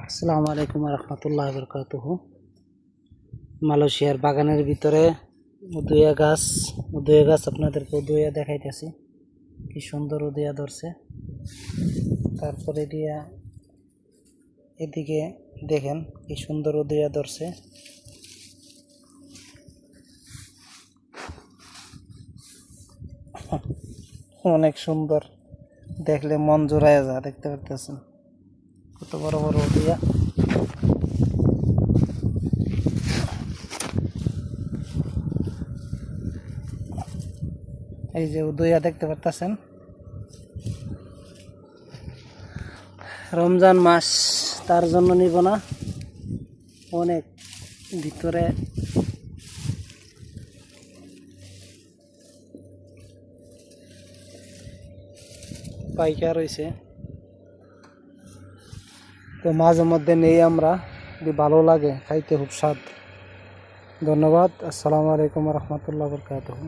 আসসালামু আলাইকুম রহমতুল্লাহ বরকাতুহ। মালয়েশিয়ার বাগানের ভিতরে উদয়া গাছ আপনাদেরকে উদয়া দেখাইতেছি। কি সুন্দর উদয়া ধরছে। তারপরে দিয়া এদিকে দেখেন কি সুন্দর উদয়া ধরছে। অনেক সুন্দর, দেখলে মন জোড়ায় যা। দেখতে পারতেছেন কত বড় বড় উদয়া। এই যে উদয়া দেখতে পারতেছেন। রমজান মাস, তার জন্য নিব না, অনেক ভিতরে পাইকা রয়েছে। তো মাঝে মধ্যে নেই আমরা, ভালো লাগে খাইতে, খুব স্বাদ। ধন্যবাদ। আসসালামু আলাইকুম রহমতুল্লাহ বরকাতুহ।